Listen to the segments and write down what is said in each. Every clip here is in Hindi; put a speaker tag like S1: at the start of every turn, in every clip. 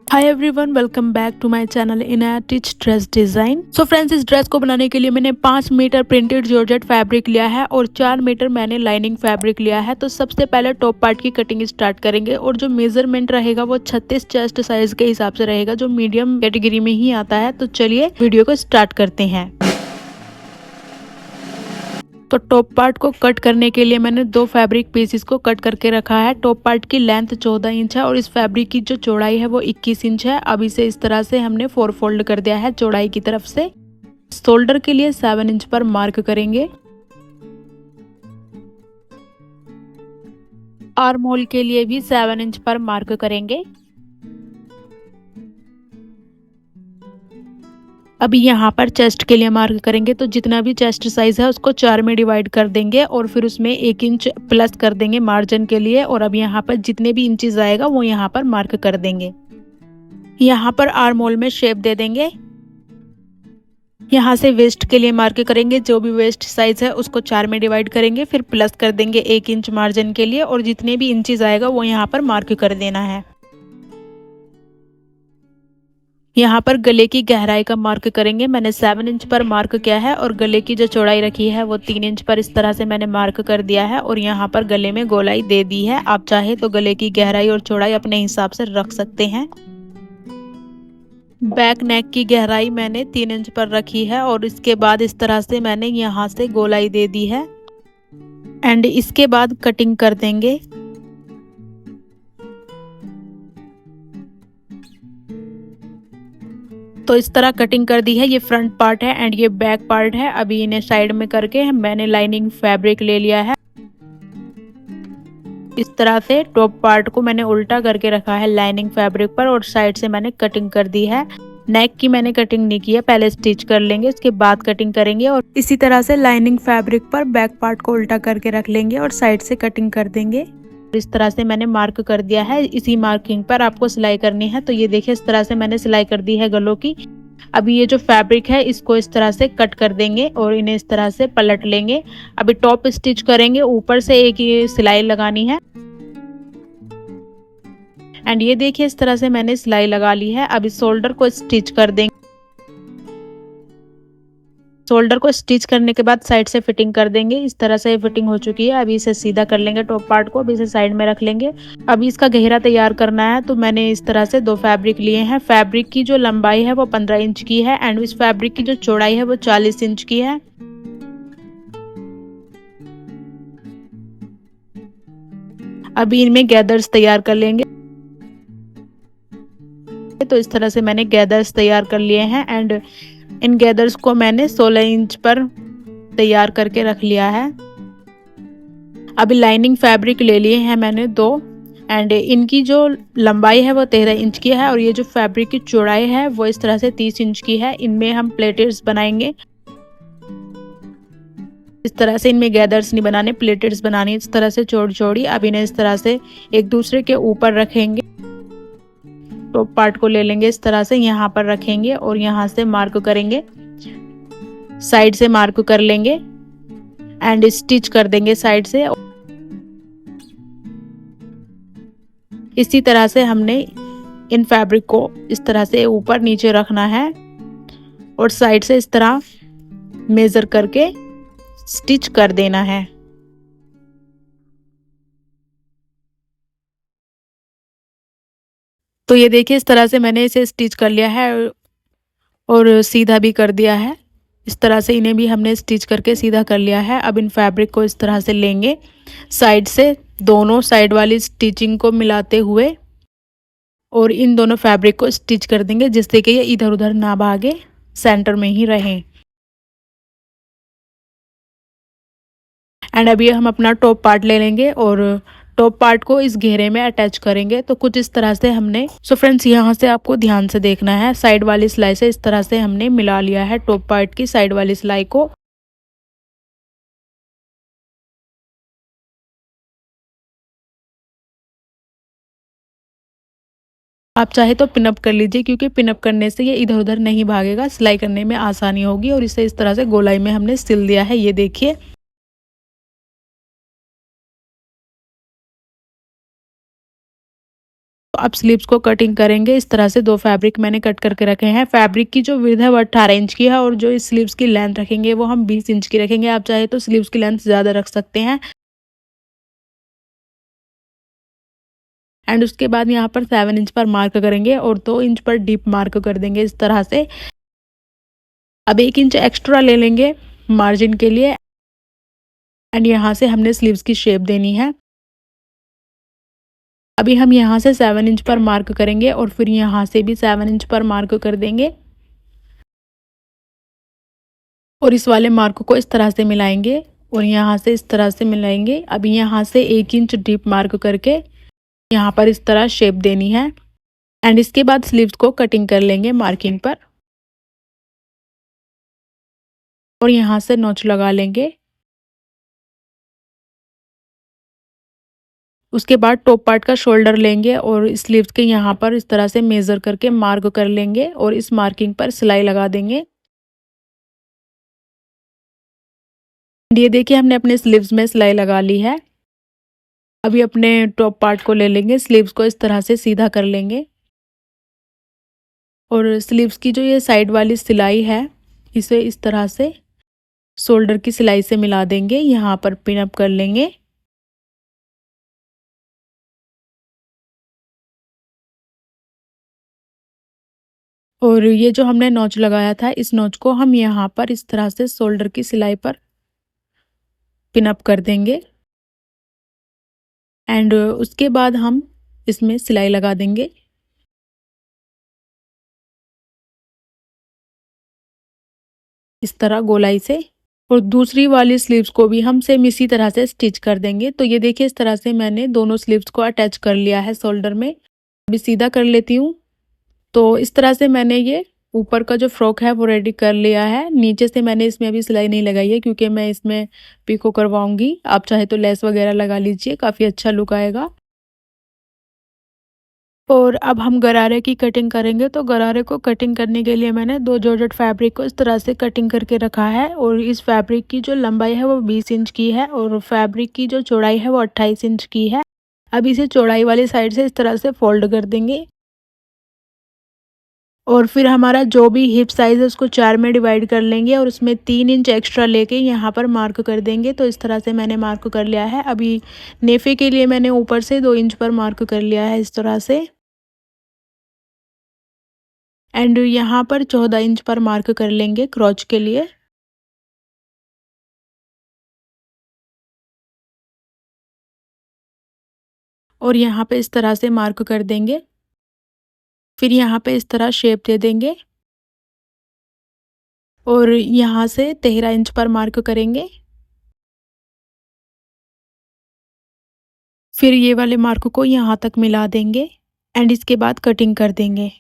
S1: Hi everyone, welcome back to my channel in teach dress design. So friends, इस ड्रेस को बनाने के लिए मैंने 5 मीटर प्रिंटेड जॉर्जेट फैब्रिक लिया है और 4 मीटर मैंने लाइनिंग फैब्रिक लिया है। तो सबसे पहले टॉप पार्ट की कटिंग स्टार्ट करेंगे और जो मेजरमेंट रहेगा वो 36 चेस्ट साइज के हिसाब से रहेगा, जो मीडियम कैटेगरी में ही आता है। तो चलिए वीडियो को स्टार्ट करते हैं। तो टॉप पार्ट को कट करने के लिए मैंने 2 फैब्रिक पीसेस को कट करके रखा है। टॉप पार्ट की लेंथ 14 इंच है और इस फैब्रिक की जो चौड़ाई है वो 21 इंच है। अब इसे इस तरह से हमने 4 फोल्ड कर दिया है चौड़ाई की तरफ से। शोल्डर के लिए 7 इंच पर मार्क करेंगे। आर्म होल के लिए भी 7 इंच पर मार्क करेंगे। अभी यहाँ पर चेस्ट के लिए मार्क करेंगे, तो जितना भी चेस्ट साइज है उसको 4 में डिवाइड कर देंगे और फिर उसमें 1 इंच प्लस कर देंगे मार्जिन के लिए। और अब यहाँ पर जितने भी इंचेस आएगा वो यहाँ पर मार्क कर देंगे। यहाँ पर आर्म होल में शेप दे देंगे। यहाँ से वेस्ट के लिए मार्क करेंगे, जो भी वेस्ट साइज है उसको 4 में डिवाइड करेंगे, फिर प्लस कर देंगे 1 इंच मार्जिन के लिए और जितने भी इंचेस आएगा वो यहाँ पर मार्क कर देना है। यहाँ पर गले की गहराई का मार्क करेंगे। मैंने 7 इंच पर मार्क किया है और गले की जो चौड़ाई रखी है वो 3 इंच पर इस तरह से मैंने मार्क कर दिया है और यहाँ पर गले में गोलाई दे दी है। आप चाहे तो गले की गहराई और चौड़ाई अपने हिसाब से रख सकते हैं। बैक नेक की गहराई मैंने 3 इंच पर रखी है और इसके बाद इस तरह से मैंने यहाँ से गोलाई दे दी है एंड इसके बाद कटिंग कर देंगे। तो इस तरह कटिंग कर दी है। ये फ्रंट पार्ट है एंड ये बैक पार्ट है। अभी इन्हें साइड में करके मैंने लाइनिंग फैब्रिक ले लिया है। इस तरह से टॉप पार्ट को मैंने उल्टा करके रखा है लाइनिंग फैब्रिक पर और साइड से मैंने कटिंग कर दी है। नेक की मैंने कटिंग नहीं की है, पहले स्टिच कर लेंगे उसके बाद कटिंग करेंगे। और इसी तरह से लाइनिंग फैब्रिक पर बैक पार्ट को उल्टा करके रख लेंगे और साइड से कटिंग कर देंगे। इस तरह से मैंने मार्क कर दिया है। इसी मार्किंग पर आपको सिलाई करनी है। तो ये देखिए, इस तरह से मैंने सिलाई कर दी है गलों की। अभी ये जो फैब्रिक है इसको इस तरह से कट कर देंगे और इन्हें इस तरह से पलट लेंगे। अभी टॉप स्टिच करेंगे, ऊपर से एक ये सिलाई लगानी है एंड ये देखिए इस तरह से मैंने सिलाई लगा ली है। अभी शोल्डर को स्टिच कर देंगे। शोल्डर को स्टिच करने के बाद साइड से फिटिंग कर देंगे। इस तरह से फिटिंग हो चुकी है। अभी इसे सीधा कर लेंगे टॉप पार्ट को। अभी इसे साइड में रख लेंगे। अभी इसका घेरा तैयार करना है। तो मैंने इस तरह से 2 फैब्रिक लिए हैं। फैब्रिक की जो लंबाई है वो 15 इंच की है एंड इस फैब्रिक की जो चौड़ाई है वो 40 इंच की है। अभी इनमें गैदर्स तैयार कर लेंगे। तो इस तरह से मैंने गैदर्स तैयार कर लिए हैं एंड इन गैदर्स को मैंने 16 इंच पर तैयार करके रख लिया है। अभी लाइनिंग फैब्रिक ले लिए हैं मैंने 2 एंड इनकी जो लंबाई है वो 13 इंच की है और ये जो फैब्रिक की चौड़ाई है वो इस तरह से 30 इंच की है। इनमें हम प्लेटेड्स बनाएंगे। इस तरह से इनमें गैदर्स नहीं बनाने, प्लेटेड्स बनानी। इस तरह से चौड़ी चौड़ी। अब इन्हें इस तरह से एक दूसरे के ऊपर रखेंगे। टॉप पार्ट को ले लेंगे, इस तरह से यहाँ पर रखेंगे और यहाँ से मार्क करेंगे। साइड से मार्क कर लेंगे एंड स्टिच कर देंगे साइड से। इसी तरह से हमने इन फैब्रिक को इस तरह से ऊपर नीचे रखना है और साइड से इस तरह मेजर करके स्टिच कर देना है। तो ये देखिए, इस तरह से मैंने इसे स्टिच कर लिया है और सीधा भी कर दिया है। इस तरह से इन्हें भी हमने स्टिच करके सीधा कर लिया है। अब इन फैब्रिक को इस तरह से लेंगे, साइड से दोनों साइड वाली स्टिचिंग को मिलाते हुए और इन दोनों फैब्रिक को स्टिच कर देंगे, जिससे कि ये इधर उधर ना भागे, सेंटर में ही रहें। एंड अभी हम अपना टॉप पार्ट ले लेंगे और टॉप पार्ट को इस घेरे में अटैच करेंगे। तो कुछ इस तरह से हमने, सो फ्रेंड्स यहाँ से आपको ध्यान से देखना है, साइड वाली सिलाई से इस तरह से हमने मिला लिया है टॉप पार्ट की साइड वाली सिलाई को। आप चाहे तो पिनअप कर लीजिए, क्योंकि पिनअप करने से ये इधर उधर नहीं भागेगा, सिलाई करने में आसानी होगी। और इसे इस तरह से गोलाई में हमने सिल दिया है, ये देखिए। अब स्लीव्स को कटिंग करेंगे। इस तरह से 2 फैब्रिक मैंने कट करके रखे हैं। फैब्रिक की जो विड्थ है वो 18 इंच की है और जो इस स्लीव्स की लेंथ रखेंगे वो हम 20 इंच की रखेंगे। आप चाहे तो स्लीव्स की लेंथ ज़्यादा रख सकते हैं। एंड उसके बाद यहाँ पर 7 इंच पर मार्क करेंगे और 2 इंच पर डीप मार्क कर देंगे इस तरह से। अब 1 इंच एक्स्ट्रा ले लेंगे मार्जिन के लिए एंड यहाँ से हमने स्लीव्स की शेप देनी है। अभी हम यहाँ से 7 इंच पर मार्क करेंगे और फिर यहाँ से भी 7 इंच पर मार्क कर देंगे और इस वाले मार्क को इस तरह से मिलाएंगे और यहाँ से इस तरह से मिलाएंगे। अभी यहाँ से 1 इंच डीप मार्क करके यहाँ पर इस तरह शेप देनी है एंड इसके बाद स्लीव्स को कटिंग कर लेंगे मार्किंग पर और यहाँ से नॉच लगा लेंगे। उसके बाद टॉप पार्ट का शोल्डर लेंगे और स्लीव्स के यहाँ पर इस तरह से मेज़र करके मार्क कर लेंगे और इस मार्किंग पर सिलाई लगा देंगे। ये देखिए हमने अपने स्लीव्स में सिलाई लगा ली है। अभी अपने टॉप पार्ट को ले लेंगे, स्लीव्स को इस तरह से सीधा कर लेंगे और स्लीव्स की जो ये साइड वाली सिलाई है इसे इस तरह से शोल्डर की सिलाई से मिला देंगे। यहाँ पर पिन अप कर लेंगे और ये जो हमने नॉच लगाया था इस नॉच को हम यहाँ पर इस तरह से शोल्डर की सिलाई पर पिन अप कर देंगे एंड उसके बाद हम इसमें सिलाई लगा देंगे। इस तरह गोलाई से और दूसरी वाली स्लीव्स को भी हम सेम इसी तरह से स्टिच कर देंगे। तो ये देखिए इस तरह से मैंने दोनों स्लीव्स को अटैच कर लिया है शोल्डर में। अभी सीधा कर लेती हूँ। तो इस तरह से मैंने ये ऊपर का जो फ्रॉक है वो रेडी कर लिया है। नीचे से मैंने इसमें अभी सिलाई नहीं लगाई है क्योंकि मैं इसमें पिको करवाऊंगी। आप चाहे तो लेस वगैरह लगा लीजिए, काफ़ी अच्छा लुक आएगा। और अब हम गरारे की कटिंग करेंगे। तो गरारे को कटिंग करने के लिए मैंने 2 जॉर्जेट फैब्रिक को इस तरह से कटिंग करके रखा है और इस फैब्रिक की जो लंबाई है वो 20 इंच की है और फैब्रिक की जो चौड़ाई है वो 28 इंच की है। अब इसे चौड़ाई वाली साइड से इस तरह से फोल्ड कर देंगे और फिर हमारा जो भी हिप साइज़ है उसको 4 में डिवाइड कर लेंगे और उसमें 3 इंच एक्स्ट्रा लेके यहाँ पर मार्क कर देंगे। तो इस तरह से मैंने मार्क कर लिया है। अभी नेफे के लिए मैंने ऊपर से 2 इंच पर मार्क कर लिया है इस तरह से एंड यहाँ पर 14 इंच पर मार्क कर लेंगे क्रॉच के लिए। और यहाँ पे इस तरह से मार्क कर देंगे। फिर यहाँ पे इस तरह शेप दे देंगे और यहाँ से 13 इंच पर मार्क करेंगे। फिर ये वाले मार्क को यहाँ तक मिला देंगे एंड इसके बाद कटिंग कर देंगे।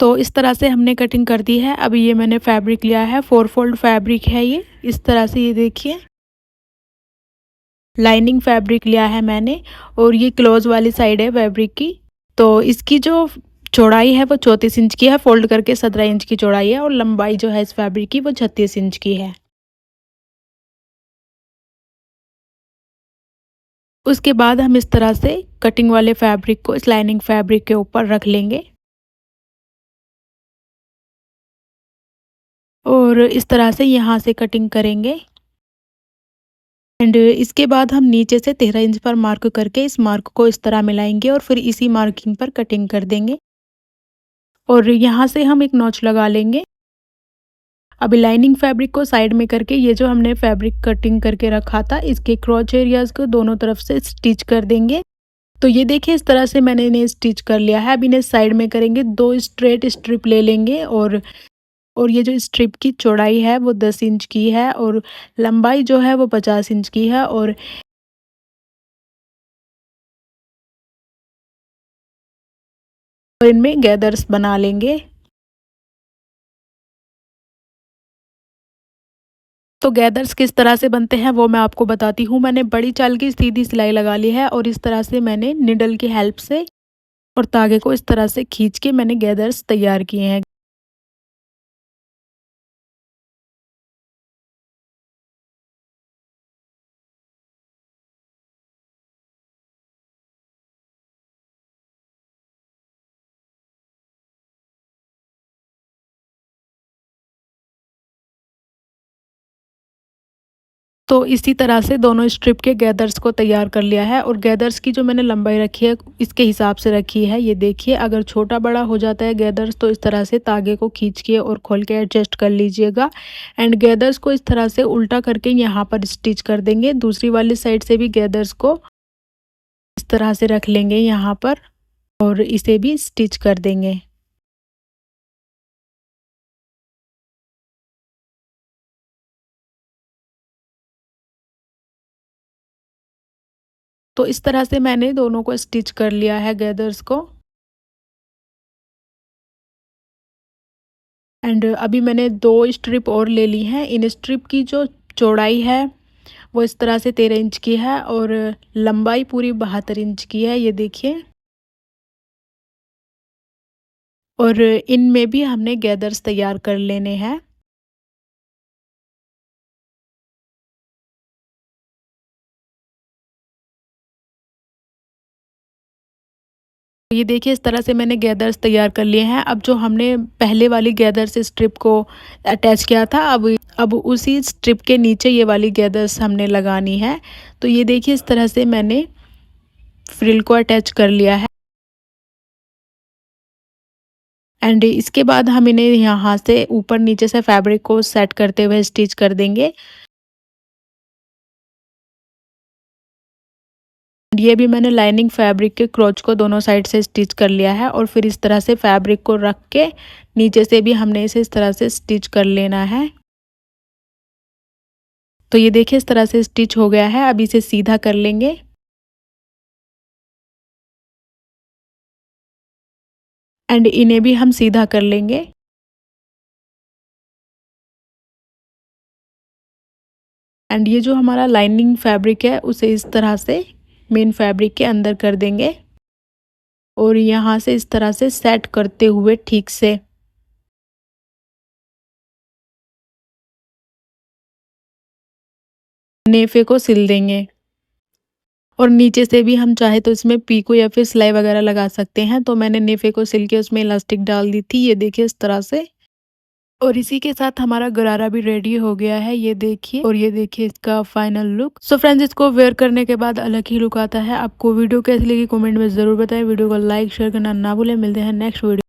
S1: तो इस तरह से हमने कटिंग कर दी है। अभी ये मैंने फैब्रिक लिया है, 4 फोल्ड फैब्रिक है ये। इस तरह से ये देखिए लाइनिंग फैब्रिक लिया है मैंने और ये क्लोज वाली साइड है फैब्रिक की। तो इसकी जो चौड़ाई है वो 34 इंच की है, फोल्ड करके 17 इंच की चौड़ाई है और लंबाई जो है इस फैब्रिक की वो 36 इंच की है। उसके बाद हम इस तरह से कटिंग वाले फैब्रिक को इस लाइनिंग फैब्रिक के ऊपर रख लेंगे और इस तरह से यहाँ से कटिंग करेंगे एंड इसके बाद हम नीचे से 13 इंच पर मार्क करके इस मार्क को इस तरह मिलाएंगे और फिर इसी मार्किंग पर कटिंग कर देंगे और यहाँ से हम एक नॉच लगा लेंगे। अभी लाइनिंग फैब्रिक को साइड में करके ये जो हमने फैब्रिक कटिंग करके रखा था इसके क्रॉच एरियाज को दोनों तरफ से स्टिच कर देंगे। तो ये देखिए इस तरह से मैंने इन्हें स्टिच कर लिया है। अब इन्हें साइड में करेंगे, 2 स्ट्रेट स्ट्रिप ले लेंगे और ये जो स्ट्रिप की चौड़ाई है वो 10 इंच की है और लंबाई जो है वो 50 इंच की है और इनमें गैदर्स बना लेंगे। तो गैदर्स किस तरह से बनते हैं वो मैं आपको बताती हूँ। मैंने बड़ी चाल की सीधी सिलाई लगा ली है और इस तरह से मैंने निडल की हेल्प से और धागे को इस तरह से खींच के मैंने गैदर्स तैयार किए हैं। तो इसी तरह से दोनों स्ट्रिप के गैदर्स को तैयार कर लिया है और गैदर्स की जो मैंने लंबाई रखी है इसके हिसाब से रखी है। ये देखिए, अगर छोटा बड़ा हो जाता है गैदर्स तो इस तरह से तागे को खींच के और खोल के एडजस्ट कर लीजिएगा। एंड गैदर्स को इस तरह से उल्टा करके यहाँ पर स्टिच कर देंगे। दूसरी वाली साइड से भी गैदर्स को इस तरह से रख लेंगे यहाँ पर और इसे भी स्टिच कर देंगे। तो इस तरह से मैंने दोनों को स्टिच कर लिया है गैदर्स को। एंड अभी मैंने 2 स्ट्रिप और ले ली हैं। इन स्ट्रिप की जो चौड़ाई है वो इस तरह से 13 इंच की है और लंबाई पूरी 72 इंच की है, ये देखिए। और इनमें भी हमने गैदर्स तैयार कर लेने हैं। ये देखिए, इस तरह से मैंने गैदर्स तैयार कर लिए हैं। अब जो हमने पहले वाली गैदर से स्ट्रिप को अटैच किया था, अब उसी स्ट्रिप के नीचे ये वाली गैदर्स हमने लगानी है। तो ये देखिए, इस तरह से मैंने फ्रिल को अटैच कर लिया है। एंड इसके बाद हम इन्हें यहाँ से ऊपर नीचे से फैब्रिक को सेट करते हुए स्टिच कर देंगे। ये भी मैंने लाइनिंग फैब्रिक के क्रोच को दोनों साइड से स्टिच कर लिया है और फिर इस तरह से फैब्रिक को रख के नीचे से भी हमने इसे इस तरह से स्टिच कर लेना है। तो ये देखिए, इस तरह से स्टिच हो गया है। अब इसे सीधा कर लेंगे। एंड इन्हें भी हम सीधा कर लेंगे। एंड ये जो हमारा लाइनिंग फैब्रिक है उसे इस तरह से मेन फैब्रिक के अंदर कर देंगे और यहाँ से इस तरह से सेट करते हुए ठीक से नेफे को सिल देंगे। और नीचे से भी हम चाहे तो इसमें पीको या फिर सिलाई वगैरह लगा सकते हैं। तो मैंने नेफे को सिल के उसमें इलास्टिक डाल दी थी, ये देखिए इस तरह से। और इसी के साथ हमारा गरारा भी रेडी हो गया है, ये देखिए। और ये देखिए इसका फाइनल लुक। सो फ्रेंड्स, इसको वेयर करने के बाद अलग ही लुक आता है। आपको वीडियो कैसी लगी कमेंट में ज़रूर बताएं। वीडियो को लाइक शेयर करना ना भूलें। मिलते हैं नेक्स्ट वीडियो।